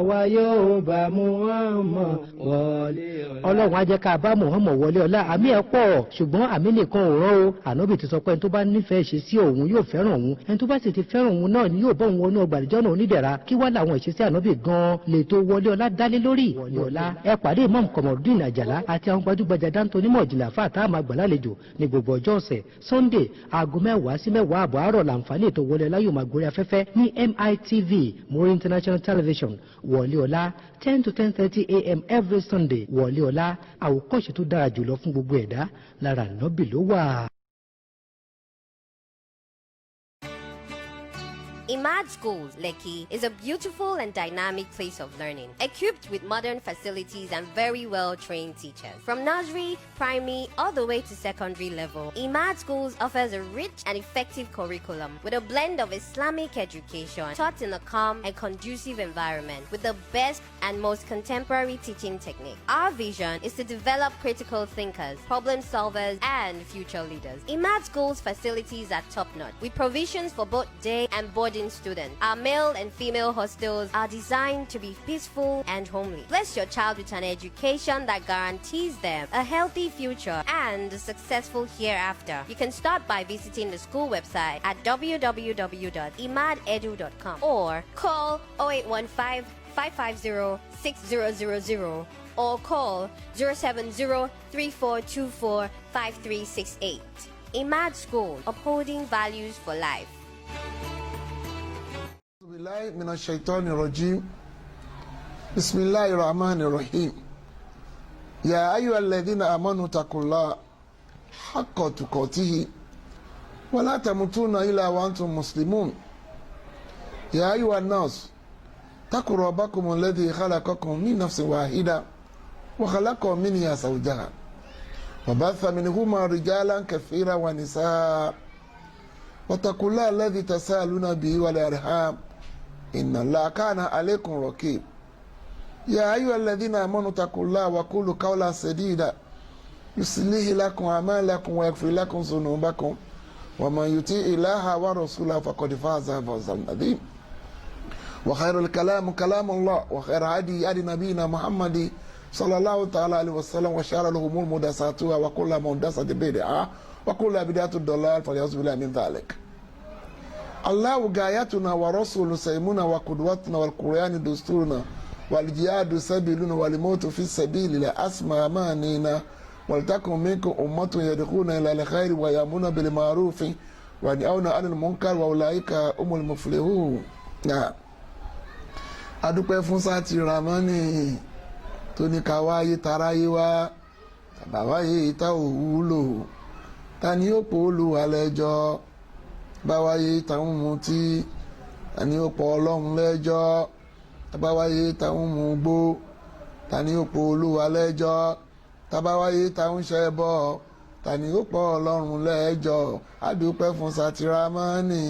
àwa yóò bá Muhammad wọlé ọlá. Ọlọ́run á jẹ́ ká bá Muhammad wọlé ọlá. Àmì ẹ̀ pọ̀ ṣùgbọ́n àmì nìkan ò rán o. Ànábì ti sọ pé ẹni tó bá nífẹ̀ẹ́ ṣe sí òun yóò fẹ́ràn òun, ẹni tó bá sì ti fẹ́ràn òun náà ni yóò bọ́ òun wọnú ọgbà àdìjọ́ náà onídẹ̀ra. Kí wá làwọn ìṣesí Ànábì gan-an lè tó wọlé ọlá dálé lórí. Wọlé ọlá ẹ pàdé Imam Komorudeen Àjàlá àti àwọn gbajúgbajà dáńtó onímọ̀ ìjìnlẹ̀ àfáà tá a máa gbà lálejò ní gbogbo ọjọ́ ọ̀sẹ̀. Sunday aago 10 sí 10 àbọ̀ àárọ̀ làǹfààní ètò wọlé ọlá yóò máa gorí afẹ́fẹ́ ní MITV Muri International Television. Wọlé ọlá 10 to 10:30 a.m. every Sunday. Wọlé ọlá àwòkọ́ṣe tó dára jùlọ fún gbogbo ẹ̀dá lára Ànábì ló wà. Imad Schools, Lekki, is a beautiful and dynamic place of learning, equipped with modern facilities and very well-trained teachers. From nursery, primary, all the way to secondary level, Imad Schools offers a rich and effective curriculum with a blend of Islamic education taught in a calm and conducive environment with the best and most contemporary teaching technique. Our vision is to develop critical thinkers, problem solvers, and future leaders. Imad Schools' facilities are top-notch, with provisions for both day and boarding students. Our male and female hostels are designed to be peaceful and homely. Bless your child with an education that guarantees them a healthy future and a successful hereafter. You can start by visiting the school website at www.imadedu.com or call 0815 550 6000 or call 070 3424 5368. Imad School, upholding values for life. من الشيطان الرجيم بسم الله الرحمن الرحيم يا أيها الذين آمنوا اتقوا الله حق تقاته ولا تموتون إلا وأنتم مسلمون يا أيها الناس اتقوا ربكم الذي خلقكم من نفس واحدة وخلق منها زوجها وبث منهما رجالا كثيرا ونساء واتقوا الله الذي تساءلون به والأرحام إن الله كان عليكم رقيب يا أيها الذين آمنوا اتقوا الله وقولوا قولا سديدا يصلح لكم أعمالكم ويغفر لكم ذنوبكم ومن يطع الله ورسوله فقد فاز فوزا عظيما وخير الكلام كلام الله وخير هدي هدي نبينا محمد صلى الله تعالى عليه وسلم وشر الأمور محدثاتها وكل محدثة بدعة وكل بدعة ضلال فليعوذ بالله من ذلك. الله غايتنا ورسول سيمنا وقدوتنا والقرآن دستورنا والجهاد سبيلنا والموت في السبيل لا أسمى أمانينا ولتكن منكم أمة يدعون إلى الخير ويأمرون بالمعروف وينهون عن المنكر وأولئك هم المفلحون. adúpẹ́ fún sáàtì ramani tó ní ká wáyé taráyé wá tàbá wáyé ìta òwúlò ta ni ó pọ̀ Olúwa lẹ́jọ́ bá wáyé táwọn mutí ta ni ó pọ̀ Ọlọ́run lẹ́jọ́ tàbá wáyé táwọn mugbó ta ni ó pọ̀ Olúwa lẹ́jọ́ tàbá wáyé táwọn ṣẹbọ ta ni ó pọ̀ Ọlọ́run lẹ́jọ́ adúpẹ́ fún sáàtì ramani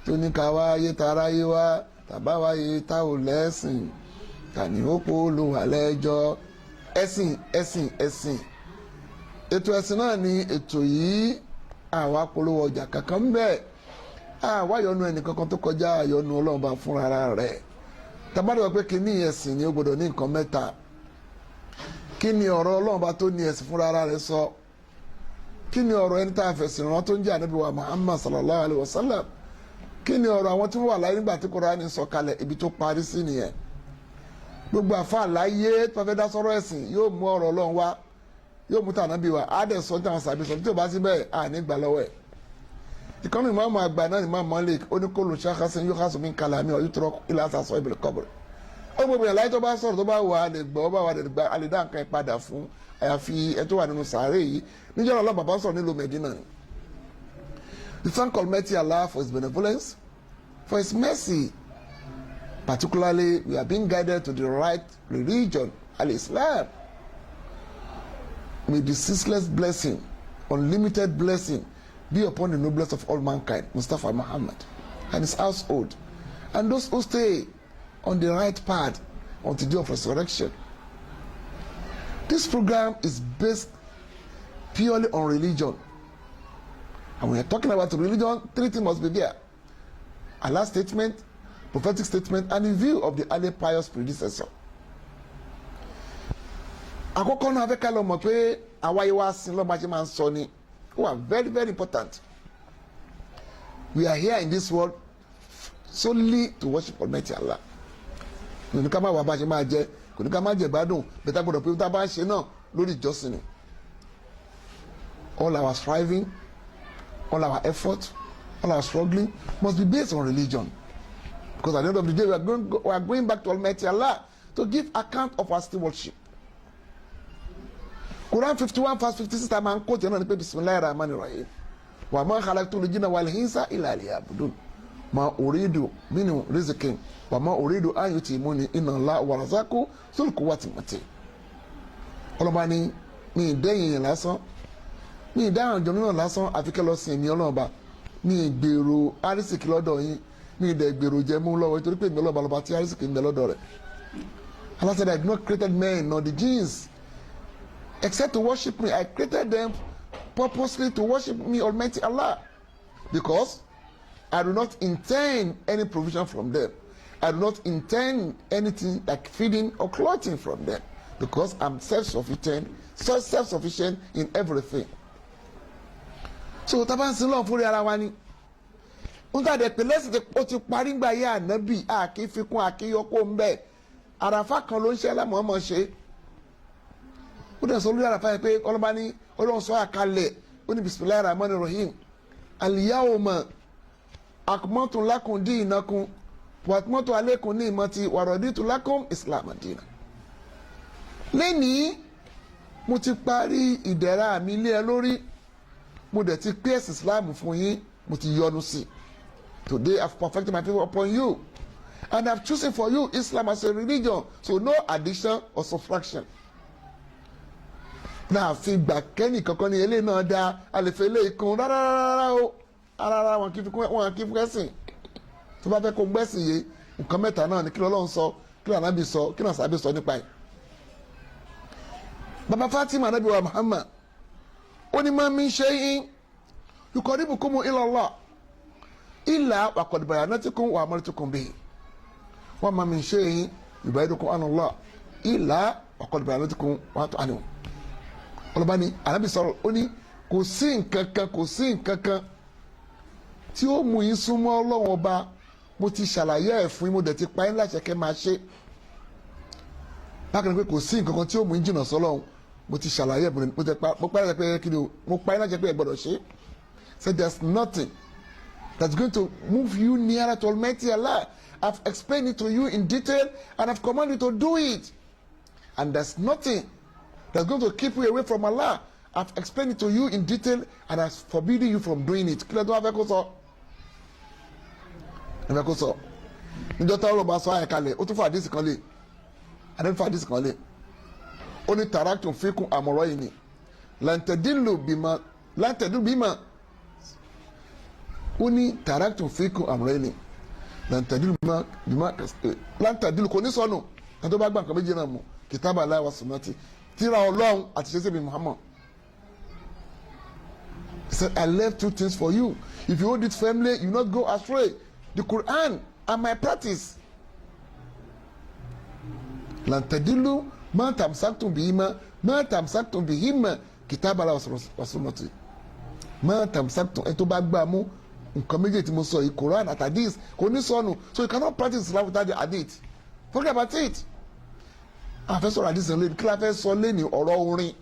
tó ní ká wáyé taráyé wá tàbá wáyé tá ò lẹ́sìn ta ni ó pọ̀ Olúwa lẹ́jọ́. ẹ̀sìn ètò ẹ̀sìn náà ni ètò yìí àwa polówó ọjà kankan ń bẹ àwa yọnu ẹnìkankan tó kọjá àyọnu Ọlọ́run bá fúnra rẹ̀ tàbádọ́ pé kí ní ẹ̀sìn ni ó gbọdọ̀ ní nǹkan mẹ́ta. kí ni ọ̀rọ̀ Ọlọ́run bá tó ní ẹ̀sìn fúnra rẹ̀ sọ, kí ni ọ̀rọ̀ ẹni tá a fẹ̀sìn rán tó ń jẹ́ Ànábì wa Muhammad sallallahu alayhi wa sallam, kí ni ọ̀rọ̀ àwọn tí wọ́n wà láyé nígbà tí Kùránì sọ kalẹ̀ ibi tó parí sí nìyẹn. gbogbo àfáà láyé tó fẹ́ dá sọ́rọ̀ ẹ̀sìn yóò mú ọ̀rọ̀ Ọlọ́run wá, yóò mú tànábì wá, á dẹ̀ sọ táwọn sàbí sọ tí ò bá sí bẹ́ẹ̀ à ní gbà lọ́wọ́ ẹ̀. ìkànnì ìmáàmù àgbà náà Imam Malik ó ní kó lù ṣáṣáṣí yóò kásùn mí kalami ọ̀yọ́ tó ilá sàṣọ ìbìlẹ̀ kọ́bùrẹ̀. ó gbogbo yẹn láyé tó bá sọ̀rọ̀ tó bá wà á lè gbọ́ bá wà á lè dá nǹkan padà fún àyàfi ẹ tó wà nínú sàárè yìí níjọ́ náà bàbá sọ̀rọ̀ nílùú Medina ni. The thank Almighty Allah for His benevolence, for His mercy. Particularly, we are being guided to the right religion, Al-Islam. May the ceaseless blessing, unlimited blessing, be upon the noblest of all mankind, Mustafa Muhammad, and his household, and those who stay on the right path until the day of resurrection. This program is based purely on religion. And when we are talking about religion, three things must be there. Allah's statement, prophetic statement and in view of the early pious predecessor. Àkọ́kọ́ náà fẹ́ ká lọ mọ̀ pé àwa yìí wá sin lọ́ba ṣe máa ń sọ ni who are very very important. We are here in this world solely to worship Almighty Allah. Kò ní ká má wà bá ṣe máa jẹ, kò ní ká má jẹ gbádùn, bẹ́tà gbọ́dọ̀ pé tá a bá ń ṣe náà lórí ìjọsìn ni. All our striving, all our effort, all our struggling must be based on religion. Because at the end of the day, we are going back to Almighty Allah to give account of our stewardship. Quran 51 verse 56 ta máa ń kó tẹ̀lé ní pé bismillahir rahmanir rahim wa ma khalaqtul jinna wal insa illa liya'budun ma uridu minhum rizqin wa ma uridu an yutimuni inna Allaha huwa razzaqu dhul quwwatil matin. Ọlọ́ba ni mi dẹ́yìn yẹn lásán mi dáhùn jọ nínú lásán àfi kẹ́ lọ sin èmi ọlọ́ba mi gbèrò arísìkì lọ́dọ̀ yín mi dẹ̀ gbèrò jẹ mú lọ́wọ́ nítorí pé èmi ọlọ́ba lọ́ba tí arísìkì ń bẹ lọ́dọ̀ rẹ̀. Allah said, I did not created men nor the jinns except to worship me. I created them purposely to worship me, Almighty Allah, because I do not intend any provision from them. I do not intend anything like feeding or clothing from them, because I'm self-sufficient in everything. So taban sin lọ fúnri ara wa ni n ta de pe lẹ́sìn ó ti parí gbà yé ànábì àkí fikún àkí yọkó ń bẹ àràfà kan ló ń ṣe alámọ̀ọ́mọ̀ ṣe ó dẹ̀ sọ lórí àràfà yẹn pé ọlọ́ba ní ọlọ́run sọ àkàlẹ̀ ó ní bismillahir rahmanir rahim al-yawma akmaltu lakum dinakum wa atmamtu alaykum ni'mati wa raditu lakum islama dinan. Lẹ́nìí mo ti parí ìdẹ̀ra mi lé ẹ lórí mo dẹ̀ ti pé ẹ̀sìn Islam fún yín mo ti yọ́nú sí. Today I've perfected my favor upon you and I've chosen for you Islam as a religion, so no addition or subtraction. Náà fi gbà kẹ́nì kankan ní eléyìí náà dá àlèfé eléyìí kan rárá o rárá wọn kì í fún ẹ̀sìn tó bá fẹ́ kó gbẹ́sìn yé nǹkan mẹ́ta náà ni kí Ọlọ́run sọ kí Ànábì sọ kí Ànábì sọ nípa ẹ̀. Baba Fatima Ànábì wa Muhammad ó ní ma min shay'in yuqarribukum ila Allah illa wa qad bayanatukum wa amartukum bihi wa ma min shay'in yubaidukum an Allah illa wa qad bayanatukum wa anhu. Ọlọ́ba ní Ànábì sọ̀rọ̀ ó ní kò sí nǹkan kan tí ó mú yín súnmọ́ Ọlọ́run ọba mo ti ṣàlàyé ẹ̀ fún yín mo dẹ̀ ti pa yín láṣẹ kẹ́ máa ṣe. Bákan náà pé kò sí nǹkan kan tí ó mú yín jìnnà sọ́lọ́run mo ti ṣàlàyé ẹ̀ mo pa yín láṣẹ pé kí ni o mo pa yín láṣẹ pé ẹ gbọ́dọ̀ ṣe. Say there's nothing that's going to move you nearer to Almighty Allah. I've explained it to you in detail and I've commanded you to do it. And there's nothing that's going to keep you away from Allah. I've explained it to you in detail and I've forbidden you from doing it. Kílẹ̀ tó wá fẹ́ kó sọ. Ẹ fẹ́ kó sọ. Níjọ́ táwọn ọlọ́ba sọ àyẹ̀kalẹ̀ ó tún fún àdìsí kan lé. Àdìsí fún àdìsí kan lé. Ó ní taraktum fikum amrayni lan tadillu bima ó ní taraktum fikum amrayni lan tadillu kò ní sọnù ẹni tó bá gbà nǹkan méjì náà mú kitaba Allah wa sunnati tírà Ọlọ́run àti ṣẹ́ṣẹ́ bí Muhammad. He said, I left two things for you. If you hold it firmly, you will not go astray. The Quran and my practice. Lan tadillu ma tamsaktum bihima kitaba Allah wa sunnati. Ma tamsaktum ẹni tó bá gbà mú nǹkan méjì tí mo sọ yìí Quran àti hadith kò ní sọnù, so you cannot practice Islam without the hadith. Forget about it. Àfẹ́sọ̀rọ̀ hadith lẹ́nu kí la fẹ́ sọ lẹ́nu ọ̀rọ̀ orin.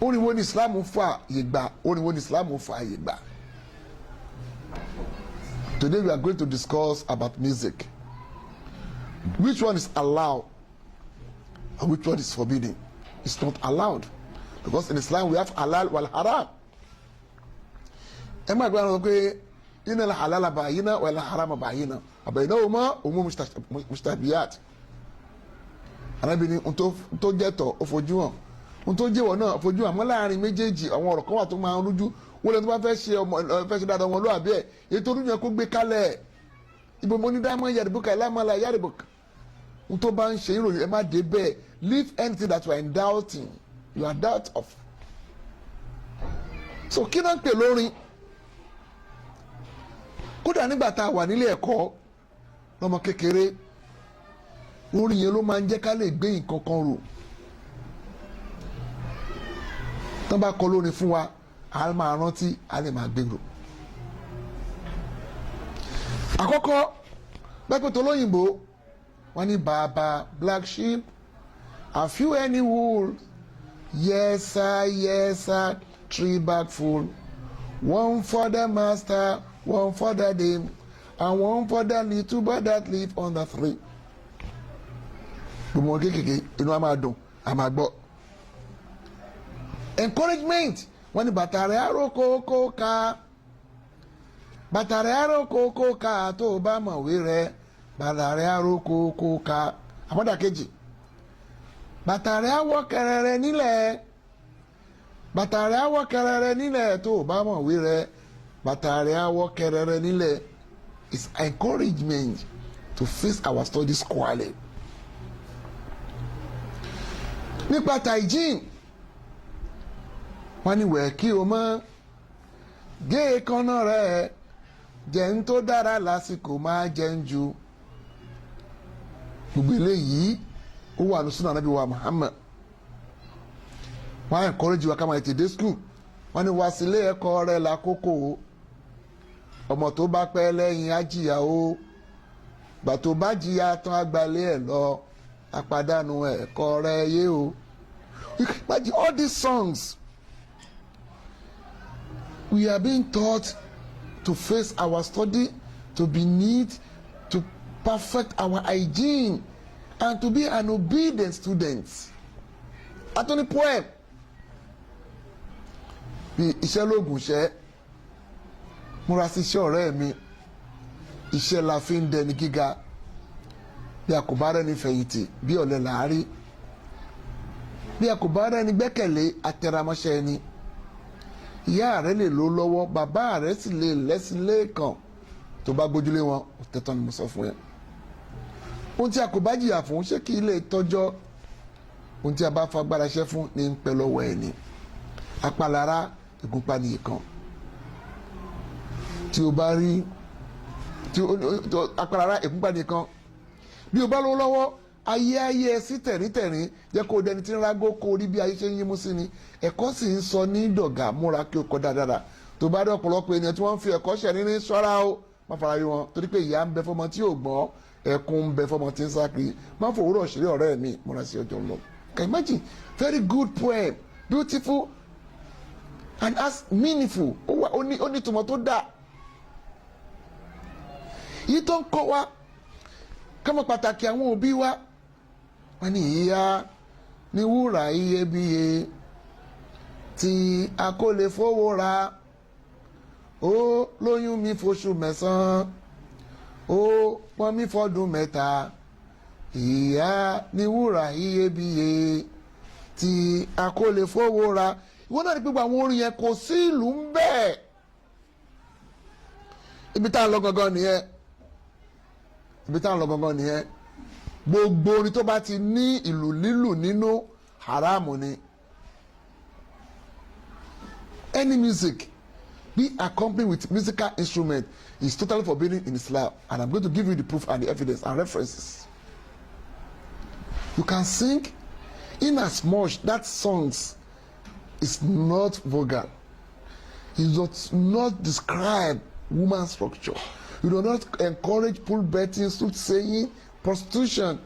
Orin wo ni Islam fà àyè gbà? Orin wo ni Islam fà àyè gbà? Today we are going to discuss about music. Which one is allowed and which one is forbidden? It's not allowed because in Islam we have halal wal haram. Ẹ máa gbé àwọn pé inna halala bayyina wal harama bayyina wa baynahuma umur mushtabihat. Ànábì ní ohun tó jẹ́ tọ́ ó fojú hàn ohun tó jẹ́wọ́ náà fojú hàn mọ́ láàrin méjèèjì àwọn ọ̀rọ̀ kan wà tó máa ń rújú wọ́n lè tó bá fẹ́ ṣe dáadáa wọn lóàbí ẹ̀ ètò orújú yẹn kó gbé kálẹ̀ ibo mo ní diamond yàrìbùkà ìlàmọ́lá yàrìbùkà ohun tó bá ń ṣe ìròyìn ẹ má dé bẹ́ẹ̀ leave anything that you are in doubting you are doubt of. So kí náà ń pè lórin kódà nígbà tá a wà nílé ẹ̀kọ́ lọ́mọ kékeré orin yẹn ló máa ń jẹ́ ká lè gbé nǹkan kan rò tán bá kọ lórin fún wa a máa rántí a lè máa gbé rò. àkọ́kọ́ pẹ́pẹ́ tó lóyìnbó wọ́n ní bàbá black sheep a few any wool yes sir 3 bag full 1 for the master 1 for the dame and 1 for the little boy that live on the 3. gbogbo wọn kékeré inú a máa dùn a máa gbọ́. encouragement wọ́n ní bàtà rẹ̀ àròkókó ká bàtà rẹ̀ àròkókó ká tó o bá mọ̀wé rẹ̀ bàtà rẹ̀ àròkókó ká. àmọ́dà kejì bàtà rẹ̀ àwọ̀ kẹrẹrẹ nílẹ̀ bàtà rẹ̀ àwọ̀ kẹrẹrẹ nílẹ̀ tó o bá mọ̀wé rẹ̀ bàtà rẹ̀ àwọ̀ kẹrẹrẹ nílẹ̀ is encouragement to face our studies squarely. nípa hygiene wọ́n ní wẹ̀ kí o mọ́ gé èékánná rẹ̀ jẹun tó dára lásìkò máa jẹun jù. gbogbo eléyìí ó wà ní sunnah Ànábì wa Muhammad. wọ́n á encourage wa ká máa tètè dé school wọ́n ní wá sílé ẹ̀kọ́ rẹ̀ lákòókò ọmọ tó bá pẹ́ lẹ́yìn á jìyà o gbà tó bá jìyà tán àgbàlẹ̀ ẹ̀ lọ àpàdánù ẹ̀kọ́ rẹ̀ yé o. You can imagine all these songs. We are being taught to face our study, to be neat, to perfect our hygiene, and to be an obedient student. Atoni poem. Bí iṣẹ́ lóògùn ṣẹ́, múra sí iṣẹ́ ọ̀rẹ́ mi, iṣẹ́ la fi ń dẹni gíga, bí a kò bá rẹ́ni fẹ̀yìntì, bí ọ̀lẹ làárí, bí a kò bá rẹ́ni gbẹ́kẹ̀lé atẹramọ́ṣẹ́ ẹni. Ìyá rẹ lè lò lọ́wọ́ bàbá rẹ sì lè lẹ́sìn lẹ́ẹ̀kan tó bá gbójúlé wọn òtẹ́tọ́ ni mo sọ fún yẹn. ohun tí a kò bá jìyà fún ṣé kí ilé tọ́jọ́ ohun tí a bá fagbára ṣẹ́ fún ní ń pẹ́ lọ́wọ́ ẹ̀ ni. apalára ìgúnpá nìyí kan tí o bá rí apalára ìgúnpá nìyí kan bí o bá lówó lọ́wọ́ ayé ẹ sí tẹ̀ríntẹ̀rín jẹ́ kó o dẹni tí ń rágó kó o rí bí ayé ṣe ń yín mú sí ni. ẹ̀kọ́ sì ń sọ ní dọ̀gà múra kí o kọ́ dáadáa tó bá rí ọ̀pọ̀lọpọ̀ ènìyàn tí wọ́n ń fi ẹ̀kọ́ ṣẹ̀ nínú ṣọ́ra o má fara rí wọn torí pé ìyà ń bẹ fọmọ tí yóò gbọ́n ẹkún ń bẹ fọmọ tí ń sákiri má fòwúrọ̀ ṣeré ọ̀rẹ́ mi múra sí ọjọ́ lọ. Can you imagine? Very good poem, beautiful and as meaningful ó ní ìtumọ̀ tó dáa. yìí tó ń kọ́ wa kọ́mọ pàtàkì àwọn òbí wa wọ́n ní ìyá ní wúrà iyebíye tí a kò lè fowó ra ó lóyún mi fóṣù mẹ́sàn-án ó pọ́n mi fọ́dún mẹ́ta ìyá ní wúrà iyebíye tí a kò lè fowó ra. ìwọ náà ní pípa àwọn orin yẹn kò sí ìlú ń bẹ́ẹ̀ ibi tá à ń lọ gangan nìyẹn gbogbo orin tó bá ti ní ìlù lílù nínú haramu ni. Any music be accompanied with musical instrument is totally forbidden in Islam, and I'm going to give you the proof and the evidence and references. You can sing in as much that songs is not vulgar. It does not describe woman's structure. You do not encourage pool betting, soothsaying, prostitution,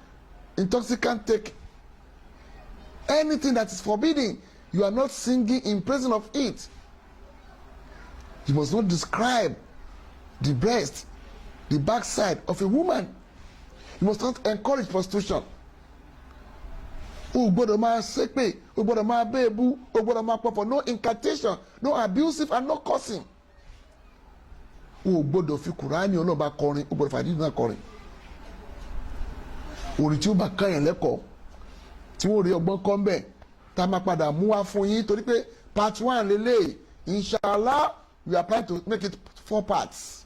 intoxicant take. Anything that is forbidden, you are not singing in presence of it. You must not describe the breast, the backside of a woman. You must not encourage prostitution. O gbọ́dọ̀ máa ṣépè, o gbọ́dọ̀ máa bẹ́ẹ̀bú, o gbọ́dọ̀ máa pọ̀pọ̀. No incantation, no abusive and no cursing. O gbọ́dọ̀ fi Kùránì ọlọ́ba kọrin, o gbọ́dọ̀ fàdí náà kọrin. Orin tí ó bá kàyàn lẹ́kọ̀ọ́ tí wọ́n rí ọgbọ́n kọ́ ń bẹ̀ tá a máa padà mú wá fún yín torí pé part 1 lélẹ̀ inshallah we are planning to make it 4 parts.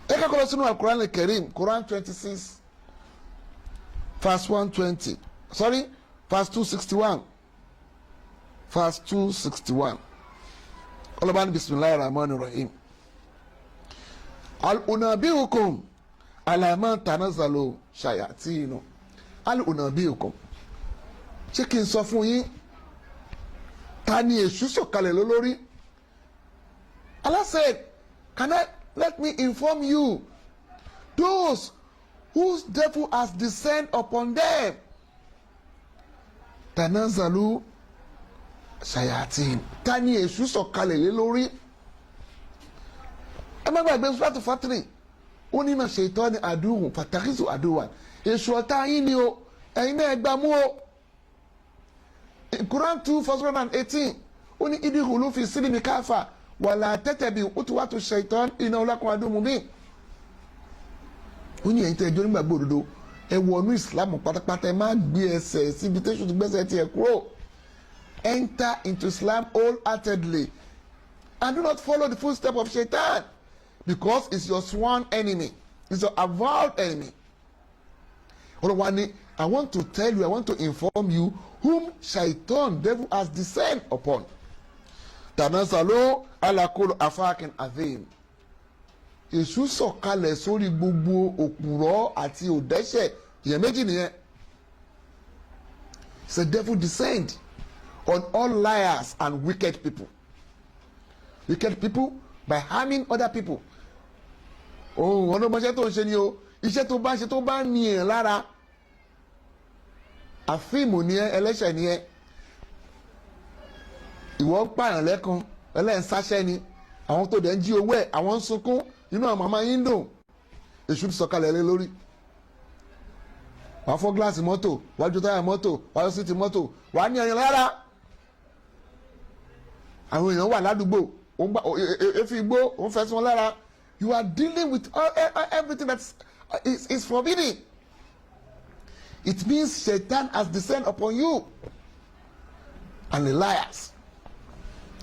ẹ ká kọ́ lọ sínú Al-Quran Al-Karim, Quran 26 verse 120 sorry verse 261 verse 261 ọlọ́ba ní bismillahir rahmanir rahim al-unabiukum ala ma tanazzalu shayatinu. Al-unabiukum, ṣé kí n sọ fún yín ta ni èṣù sọ̀kalẹ̀ lórí? Allah said, let me inform you, those whose devil has descended upon them. Tanazzalu shayatin. Ta ni èṣù sọ̀kalẹ̀ lórí? Ẹ má gbàgbé Suratu Fatiri, ó ní ma ṣaitani aduwwun fatakhizu aduwwan. Èṣù ọ̀tá yín ni o, ẹ̀yin náà gbà mú o. Quran 2:118, ó ní idkhulu fi silmi kafa wala tattabi'u khutuwati shaitan innahu lakum aduwwun mubin. Ó ní ẹ̀yin tẹ́ ẹjọ́ nígbàgbọ́ òdodo, ẹ wọnú Islam pátápátá, ẹ má gbé ẹsẹ̀ síbi tẹ́sù ti gbẹ́sẹ̀ tiẹ̀ kúrò. Enter into Islam wholeheartedly and do not follow the footsteps of Shaitan, because it's your sworn enemy, it's your avowed enemy. I want to tell you, I want to inform you whom Shaitan, devil, has descended upon. Tanazzalu ala kulli afakin azim. Èṣù sọ̀kalẹ̀ sórí gbogbo òpùrọ́ àti òdẹ́ṣẹ̀. Ìyẹn méjì nìyẹn. It's a devil descend on all liars and wicked people. Wicked people by harming other people. Oh, ọ̀nà ọmọọṣẹ́ tó ń ṣe ni o. Iṣẹ́ tó bá ń ṣe tó bá ń ní ẹ̀ lára. Àfíìmù ni ẹ, ẹlẹ́ṣẹ̀ ni ẹ. Ìwọ ń pààyàn lẹ́kan, ẹlẹ́ǹsáṣẹ́ ni. Àwọn tó dẹ̀ ń jí owó ẹ̀, àwọn ń sunkún, inú àwọn màmá yín dùn. Èṣù ti sọ̀kalẹ̀ lé lórí. Wàá fọ́ gíláàsì mọ́tò, wàá jó táyà mọ́tò, wàá yọ síìtì mọ́tò, wàá ní ẹyin lára. Àwọn èèyàn wà ládùúgbò, efi igbó, òun fẹ́ sí wọn lára. You are dealing with everything that is forbidden. It means Satan has descended upon you. And the liars,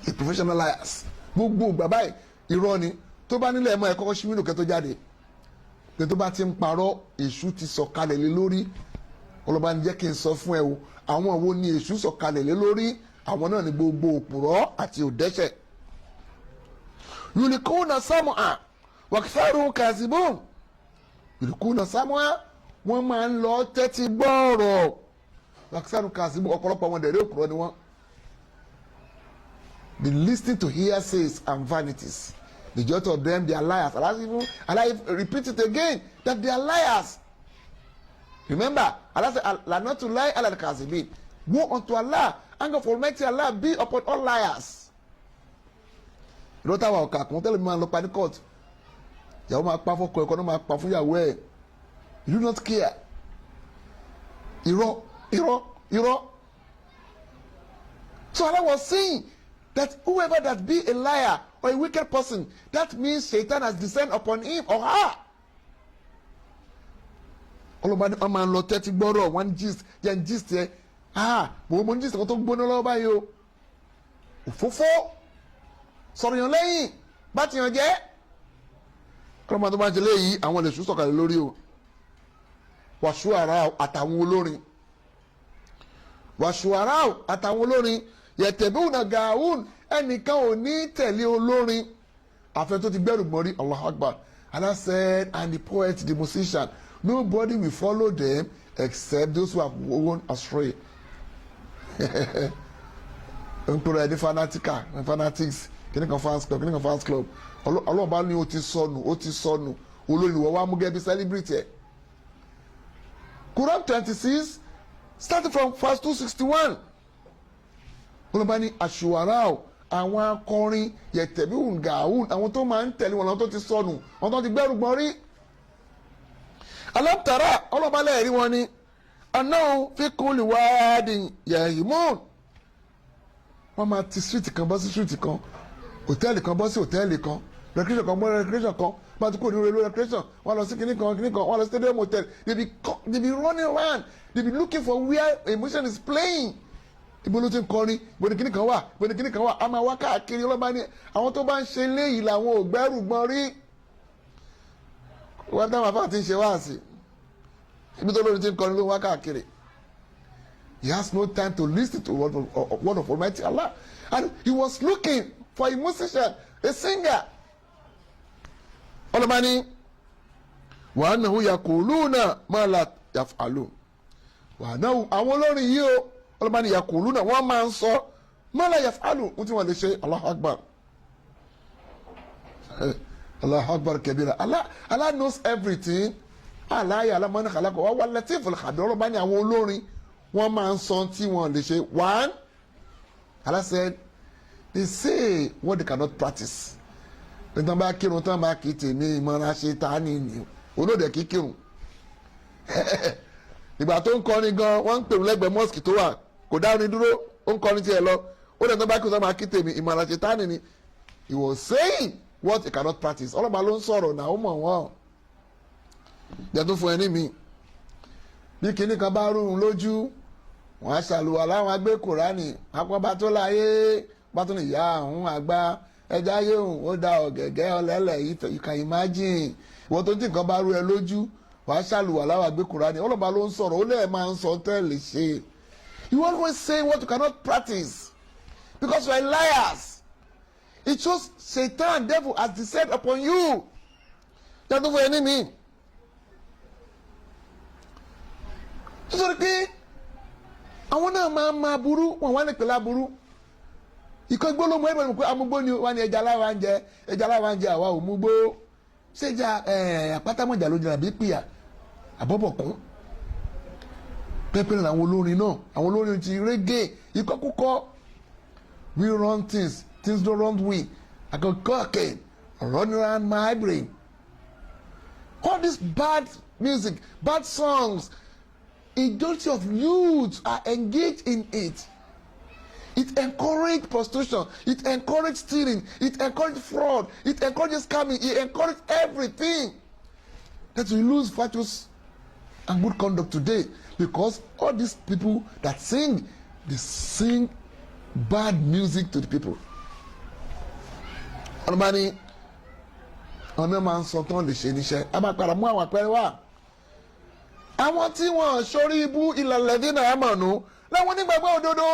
the professional liars. Gbogbo bàbá yìí irọ́ ni. Tó bá nílẹ̀ ẹ̀mọ́ ẹ̀kọ́kọ́ ṣíwínú kẹ́ tó jáde. Pé tó bá ti ń parọ́, èṣù ti sọ̀kalẹ̀ lé lórí. Ọlọ́ba ń jẹ́ kí n sọ fún ẹ o. Àwọn wo ni èṣù sọ̀kalẹ̀ lé lórí? Àwọn náà ni gbogbo òpùrọ́ àti òdẹ́ṣẹ̀. Yulikuna sam'a wa aktharuhum kadhibun. Yulikuna sam'a, wọ́n máa ń lọ tẹ́tí gbọ́ọ̀rọ̀. Wa aktharuhum kadhibun, ọ̀pọ̀lọpọ̀ wọn dẹ̀rẹ́ òpùrọ́ ni wọ́n. They listen to hearsays and vanities. The majority of them, they are liars. Allah repeat it again, that they are liars. Remember, Allah said, Allah not to lie, Allah al-Kazibin. Woe unto Allah, anger of Almighty Allah be upon all liars. Ìrọ́tà wa ọ̀kà kún tẹ́lẹ̀ mi máa lọ pa ní court. Ìyàwó máa pa fọ́kọ ẹ̀kọ́ náà máa pa fún ìyàwó ẹ̀. You do not care. Irọ́. So Allah was saying that whoever that be a liar or a wicked person, that means Satan has descended upon him or her. Ọlọ́ba ní wọ́n máa ń lọ tẹ́tí gbọ́rọ̀ one gist yẹn gist yẹ mo ń gist kan tó gbóná lọ́wọ́ báyìí o. Òfófó sọ̀rọ̀ yàn lẹ́yìn bá ti yàn jẹ́. Kọ́lọ́mọ tó bá ń ṣe léyìí àwọn lè sùn sọ̀kalẹ̀ lórí o. Wàṣúàrà àtàwọn olórin. Wàṣúàrà àtàwọn olórin yẹtẹ̀bíwùnà gàáwùn, ẹnìkan ò ní tẹ̀lé olórin àfẹn tó ti gbẹ́rù gbọ́rí. Allahu Akbar. Allah said, and the poet, the musician, nobody will follow them except those who have gone astray. Nkúrò ẹni fanatics kìnnìkan fans club ọlọ́ọ̀bá ní o ti sọnù olórin wọ́n wá mú gẹ́gẹ́ bí celebrity ẹ̀. Quran 26 starting from verse 261. Ọlọ́ba ní aṣùwàrà àwọn akọrin yẹtẹ̀bíhùn gàáhùn, àwọn tó máa ń tẹ̀lé wọn lọ́wọ́ tó ti sọnù, wọn tó ti gbẹ́rù gbọ́n rí. Alam tara, ọlọ́ba lẹ́ẹ̀rí wọn ni anáwó fi kulli wádìn yahimun. Wọ́n máa ti street kan bọ́ sí street kan, hòtẹ́ẹ̀lì kan bọ́ sí hòtẹ́ẹ̀lì kan, recreation kan bọ́ recreation kan, máa ti kó ní orí recreation, wọ́n lọ sí kinní kan, wọ́n lọ stadium hotel. They be running around, they be looking for where emotion is playing. Ibo ló ti ń kọrin, ibo ni kinní kan wà, a máa wá káàkiri. Ọlọ́ba ní àwọn tó bá ń ṣe léyìí làwọn ò gbẹ́rù gbọ́n rí. Wọ́n dáhùn àfáà ti ń ṣe wáàsí, ibi tó lórí ti ń kọrin ló ń wá káàkiri. He has no time to listen to word of Almighty Allah, and he was looking for a musician, a singer. ọlọ́ba ní wa annahu yaquluna ma la yaf'alun wa annahu àwọn olórin yìí o ọlọ́ba ní yaquluna wọ́n máa ń sọ ma la yaf'alun ohun tí wọ́n lè ṣe. Allahu akbar, Allahu akbar kabira. Allah knows everything. Allah ya'lamu man khalaqa wa huwa al-latiful khabir. ọlọ́ba ní àwọn olórin wọ́n máa ń sọ tí wọ́n lè ṣe. One, Allah said they say what they cannot practice. nítorí bá kírun tán bá kí tèmi ìmọ̀ràn ṣe ta ni ni olóde kí kírun. ìgbà tó ń kọrin gan wọ́n ń pèrò lẹ́gbẹ̀ẹ́ mosque tó wà kò dá orin dúró ó ń kọrin tiẹ̀ lọ ó dẹ̀ tó bá kírun tán bá kí tèmi ìmọ̀ràn ṣe ta ni ni. He was saying what he cannot practice. ọlọ́ba ló ń sọ̀rọ̀ náà ó mọ̀ wọ́n. jẹ́ tó fún ẹni mi bí kinní kan bá rúrun lójú wọ́n á ṣàlùwà láwọn agbé kùránì apọ́bá tó láyé bá tó ní ìyá àwọn àgbà ẹja yóò ó da ọ̀gẹ̀gẹ̀ ọlẹ́lẹ̀ you can imagine ìwọ́n tó tí nǹkan bá rú ẹ lójú wọ́n á ṣàlùwà láwọn agbé kùránì ọlọ́ba ló ń sọ̀rọ̀ ó lẹ́ẹ̀ máa ń sọ tẹ́lẹ̀ ṣe. You always say what you cannot practice because you are liars. It shows Satan, devil has descended upon you. Jẹ́ tó fún ẹni mi. nítorí pé àwọn náà máa burú wọn wá ní pẹ̀lú aburú ìkọ́ gbólóhùn ẹ̀rọ ìmọ̀ pé amúgbó ni wọ́n ní ẹja aláwa ń jẹ àwa ò mú gbó ṣéjà àpátámọ̀jà ló jẹ́ àbí pìyà àbọ̀bọ̀kún pẹ́pẹ́rẹ́ làwọn olórin náà àwọn olórin ti reggae ìkọ́kúkọ́ we run things don't run we I go cooking run around my brain all this bad music bad songs. Majority of youths are engaged in it. It encourages prostitution. It encourages stealing. It encourages fraud. It encourages scamming. It encourages everything. That we lose virtues and good conduct today because all these people that sing, they sing bad music to the people. Ọlọ́mọdé ọ̀nà máa ń sọ tán lè ṣe níṣẹ́. A máa padà mú àwọn àpẹẹrẹ wá. Àwọn tí wọ́n sórí ibú ìlàlẹ́dínà àmọ̀nù láwọn onígbàgbọ́ òdodo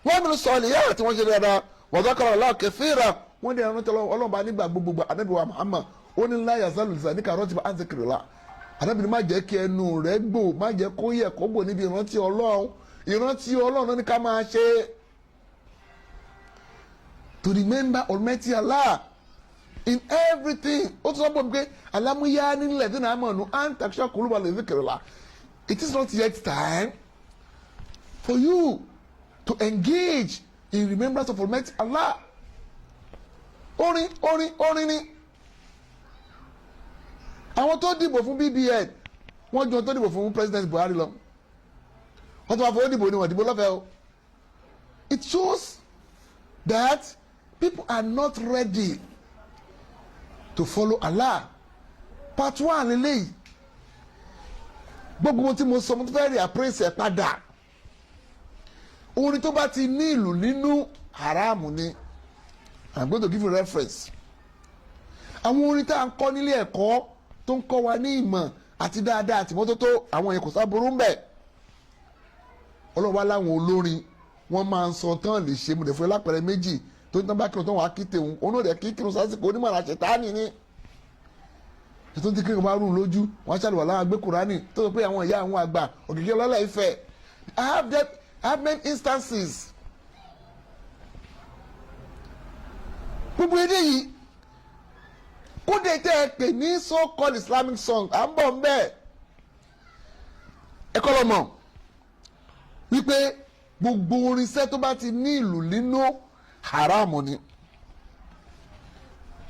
wọ́n mú sọ̀lì yára tí wọ́n ṣe dáadáa wọ́n dákàrà Allah kathira wọ́n dẹ̀ rántí ọlọ́mọba nígbà gbogbo Ànábì wa Muhammad ó ní la yazalu lisanuka ratiban an zikrillah Ànábì ní má jẹ́ kí ẹnu rẹ̀ gbò má jẹ́ kó yẹ kó gbò níbi ìrántí Ọlọ́run ní ká máa ṣe to remember Almighty Allah in everything. ó tún sọ bọ́ pé alámúyá nílẹ̀ tí náà mọ̀ nù antaksha kuluba lè zikrillah. It is not yet time for you to engage in remembrance of Almighty Allah. Orin ni. Àwọn tó dìbò fún BBN wọ́n jọ tó dìbò fún President Buhari lọ. Wọ́n tó wá fọwọ́ dìbò ni wọ́n dìbò lọ́fẹ̀ẹ́ o. It shows that people are not ready to follow Allah. Part 1 lélẹ́yìí. Gbogbo tí mo sọ mo fẹ́ rí àpírẹ́sì ẹ̀ padà. Orin tó bá ti ní ìlù nínú haramu ni. I'm going to give you reference. Àwọn orin tá à ń kọ́ nílé ẹ̀kọ́ tó ń kọ́ wa ní ìmọ̀ àti dáadáa àti mọ́tótó àwọn yẹn kò sábúrú ń bẹ̀. Ọlọ́wọ́ láwọn olórin wọ́n máa ń sọ tán lè ṣe mo lè fún ẹ lápẹẹrẹ méjì tó ń tán bá kírun tán wàá kí tèun onóòdẹ kí kírun sásìkò onímọ̀ àṣetánì ni. Ètò tí kírun bá rún lójú wọ́n á ṣàlùwà láwọn gbé Kùránì tó sọ pé àwọn ìyá àwọn àgbà Òkìkí Ọlọ́lá Ifẹ̀. I have many instances. Gbogbo èdè yìí kódé tẹ́ ẹ pè ní so-called Islamic song à ń bọ̀ ń bẹ́ẹ̀. Ẹ kọ́ lọ mọ̀ wípé gbogbo orinṣẹ́ tó bá ti ní ìlù nínú haramu ni.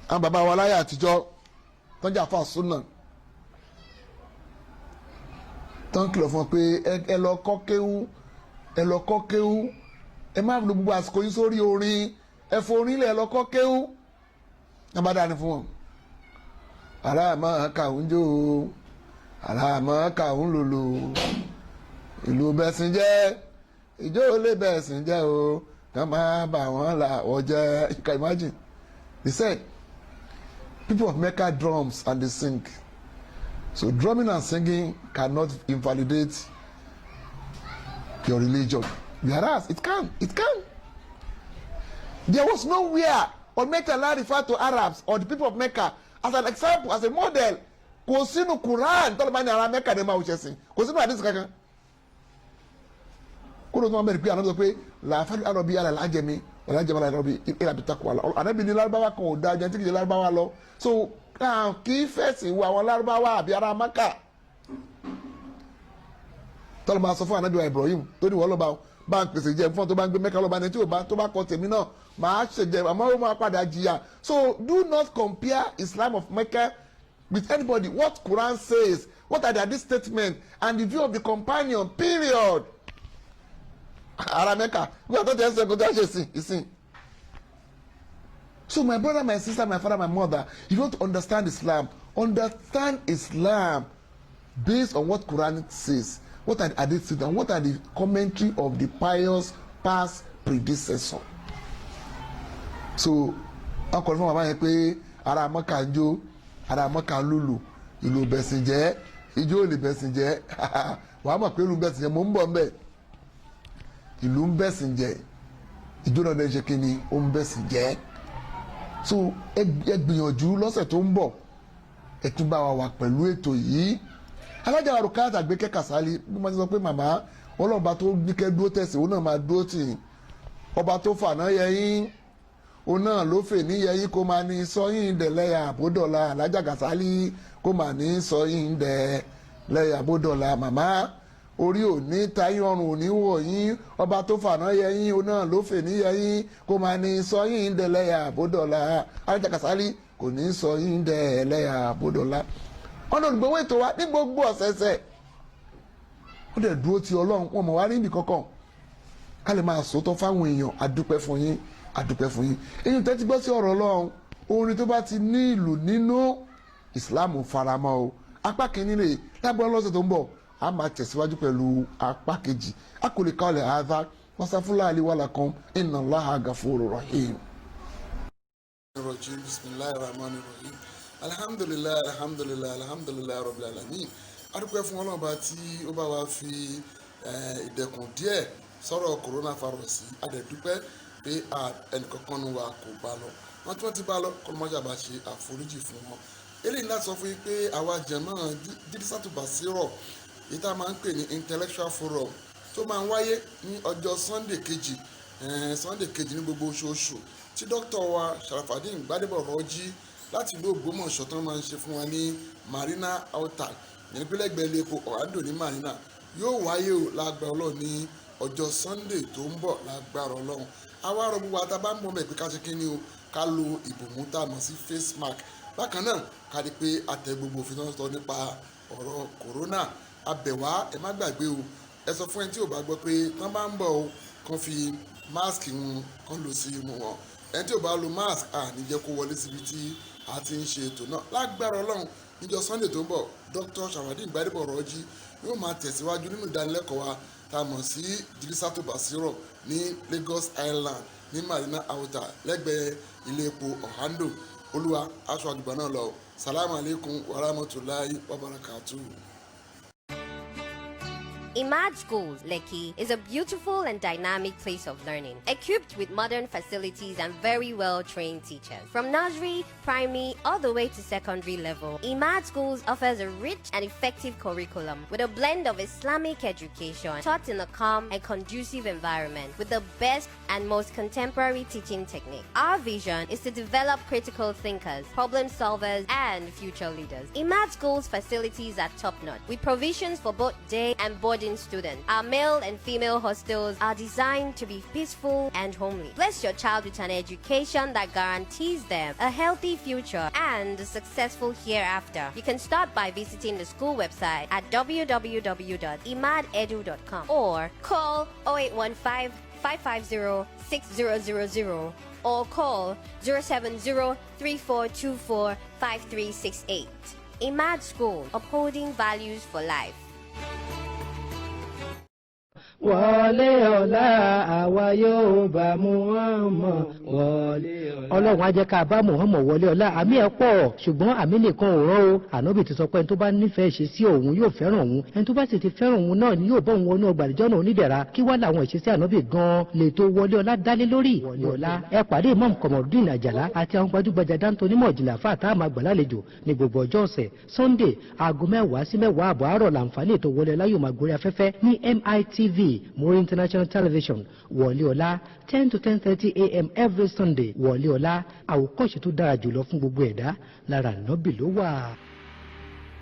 Àwọn bàbá wa láyé àtijọ́ tó ń jà fún àsúnà tó ń kìlọ̀ fún ọ pé ẹ lọ kọ́ kéwú ẹ má lo gbogbo àsìkò yín sórí orin ẹ forin lẹ̀ ẹ lọ kọ́ kéwú ẹ bá dáni fún wọn. aláàmọ́ kàún jó aláàmọ́ kàún lòlò ìlú bẹ̀sìn jẹ́ ìjó lè bẹ̀sìn jẹ́ o ká má bà wọ́n là wọ́n jẹ́. You can imagine they said people of Mecca drums and they sing, so drumming and singing cannot invalidate your religion, whereas it can. There was nowhere or Mecca Allah referred to Arabs or the people of Mecca as an example, as a model. Kò sínú Quran tọ́lọ́ bá ní ara Mẹ́kà ní máa wùṣẹ́ sí kò sínú àdìsí kankan. Kúrò tó máa bẹ̀rẹ̀ pé àná sọ pé làáfàá àrọ̀bí yàrá làájẹmí ọ̀làjẹmọ́ àrọ̀bí ìlàbí takwa lọ. Ànábì ní lárúbáwá kan ò dáa jẹ́ tí kìí ṣe lárúbáwá lọ. So kì í fẹ̀sìn wo àwọn lárúbáwá àbí ara Mẹ́kà. Tọ́lọ́ máa sọ fún ànábì wa Ibrahim tó ní wọ́n lọ́ba bá ń pèsè jẹ fún tó bá ń gbé Mẹ́kà lọ́ba ní tí tó bá kọ tèmi náà máa ṣèjẹ àmọ́ ó máa padà jìyà. So do not compare Islam of Mecca with anybody. What Quran says, what are the hadith statements, and the view of the companion, period. Ara Mecca, we are not just going to see. So my brother, my sister, my father, my mother, if you want to understand Islam based on what Quran says, what are the hadith statements, and what are the commentary of the pious past predecessor. So, I'm calling for my pé ara Mecca ń jó, ara Mecca ń lùlù, ìlú bẹ̀sìn jẹ́, ijó lè bẹ̀sìn jẹ́, wàá mọ̀ pé ìlú bẹ̀sìn jẹ́, mò ń bọ̀ mbẹ̀. Ìlú ń bẹ̀sìn jẹ́, ijó náà lè ṣe kí ni ó ń bẹ̀sìn jẹ́. So ẹ gbìyànjú lọ́sẹ̀ tó ń bọ̀, ẹ tún bá wa wà pẹ̀lú ètò yìí. Alájà Rukayat Àgbékẹ́ Kàsálí bí wọ́n ti sọ pé màmá ọlọ́ọ̀bá tó gbíkẹ́ dúró tẹ̀sí òun náà máa dúró tì í. Ọba tó fàná yẹ yín òun náà ló fè ní yẹyí kó máa ní sọyìn dẹ lẹ́yà àbódọ̀la. Alájà Kàsálí kó máa ní sọyìn dẹ lẹ́yà àbódọ̀la. Màmá orí òní táyé ọrùn òní wọ̀nyí ọba tó fàná yẹyí òun náà ló fè ní yẹyí kó máa ní sọyìn dẹ lẹ́yà àbódọ̀la. Alájà Kàsálí kò ní sọyìn dẹ lẹ́yà àbódọ̀la. Ọ̀nà olùgbòwò ètò wa ní gbogbo ọ̀sẹ̀ẹ̀sẹ̀ ó dẹ̀ dúró ti Ọlọ́run wọn mọ̀ wá rí ibì kankan ká lè máa sòótọ́ fáwọn èèyàn. Àdúpẹ́ fún yín, àdúpẹ́ fún yín. Èyí tẹ́tí gbọ́ sí ọ̀rọ̀ Ọlọ́run, orin tó bá ti ní ìlù nínú ìsìláàmù faramọ́ o. Apá kìíní rè lágbọ́n lọ́sẹ̀ tó ń bọ̀ a máa tẹ̀síwájú pẹ̀lú apá kejì. A kò lè ká ọ̀lẹ̀ àádá wasafullahi li wa lakum inna Allaha ghafurur rahim. Bismillahirrahmanirrahim. Alhamdulillah rabbil alamin. Adúpẹ́ fún Ọlọ́run bá tí ó bá wa fi ìdẹ̀kùn díẹ̀ sọ̀rọ̀ coronavirus. Adẹ̀dúpẹ́ pé ẹnìkankan nu wa kò bá lọ. Wọ́n tí wọ́n ti bá lọ kọ́lọ́mọ́jà bá ṣe àforíjì fún wọn. Eléyìí láti sọ fún yín pé àwa jẹ̀mọ́ Jídísátù Bàsírọ̀ èyí tá a máa ń pè ní intellectual forum tó máa ń wáyé ní ọjọ́ Sunday kejì ní gbogbo oṣooṣù tí dókítà wa Sharafadeen Gbadebo Rọ́jí láti ìlú Ògbómọ̀ṣọ́ tó máa ń ṣe fún wa ní Marina Alta ìpínlẹ̀gbẹ́ ilé epo Orlando ní Marina yóò wáyé o lágbára Ọlọ́run ní ọjọ́ Sunday tó ń bọ̀ lágbára Ọlọ́run. Àwa rọ gbogbo àtàbá ń bọ̀ mẹ́ pé ká ṣe kí ni o ká lo ìbòmú tá a mọ̀ sí face mask. Bákan náà ká rí pé àtẹ gbogbo òfin náà sọ nípa ọ̀rọ̀ corona. Abẹ̀wá ẹ má gbàgbé o ẹ sọ fún ẹni tí ò bá gbọ́ pé tán bá ń bọ̀ o kàn fi mask wọn kàn lò sí imú wọn. Ẹni tí ò bá lo mask ní jẹ́ kó wọlé síbi tí a ti ń ṣe ètò náà lágbára Ọlọ́run. Níjọ́ Sunday tó ń bọ̀ Dr. Sharafadeen Gbadebo Rọ́jí yóò máa tẹ̀síwájú nínú ìdánilẹ́kọ̀ọ́ wa tá a mọ̀ sí Jídísátù Bàsírọ̀ ní Lagos Island ní Marina Alta lẹ́gbẹ̀ẹ́ ilé epo Orlando. Olúwa aṣọ àdùgbà náà lọ. Salamu alaikum wa rahmatulahi wa barakatuh. Imad Schools, Lekki, is a beautiful and dynamic place of learning, equipped with modern facilities and very well-trained teachers. From nursery, primary, all the way to secondary level, Imad Schools offers a rich and effective curriculum with a blend of Islamic education taught in a calm and conducive environment with the best and most contemporary teaching technique. Our vision is to develop critical thinkers, problem solvers, and future leaders. Imad Schools' facilities are top-notch, with provisions for both day and boarding students. Our male and female hostels are designed to be peaceful and homely. Bless your child with an education that guarantees them a healthy future and a successful hereafter. You can start by visiting the school website at www.imadedu.com or call 0815 550 6000 or call 070 3424 5368. Imad School, upholding values for life. Wọlé ọ̀la àwa yóò bá Muhammad ọlọ́run á jẹ́ ká bá Muhammad wọlé ọlá àmì ẹ̀ pọ̀ ṣùgbọ́n àmì nìkan ò rán o ànábì ti sọ pé ẹni tó bá nífẹ̀ẹ́ ṣe sí òun yóò fẹ́ràn òun ẹni tó bá sì ti fẹ́ràn òun náà ni yóò bọ́ òun wọnú ọgbà àdìjọ́ náà onídẹ̀ra kí wá làwọn ìṣesí ànábì gan-an lè tó wọlé ọlá dálé lórí wọlé ọlá ẹ pàdé Imam Komorudeen Àjàlá àti àwọn gbajúgbajà dáńtó onímọ̀ ìjìnlẹ̀ àfáà tá a máa gbà lálejò ní gbogbo ọjọ́ ọ̀sẹ̀ Sunday aago 10 sí 10 àbọ̀ àárọ̀ làǹfààní ètò wọlé ọlá yóò máa gorí afẹ́fẹ́ ní MITV Muri International Television wọlé ọlá 10 to 10:30 a.m. every Sunday wọlé ọlá àwòkọ́ṣe tó dára jùlọ fún gbogbo ẹ̀dá lára ànábì ló wà.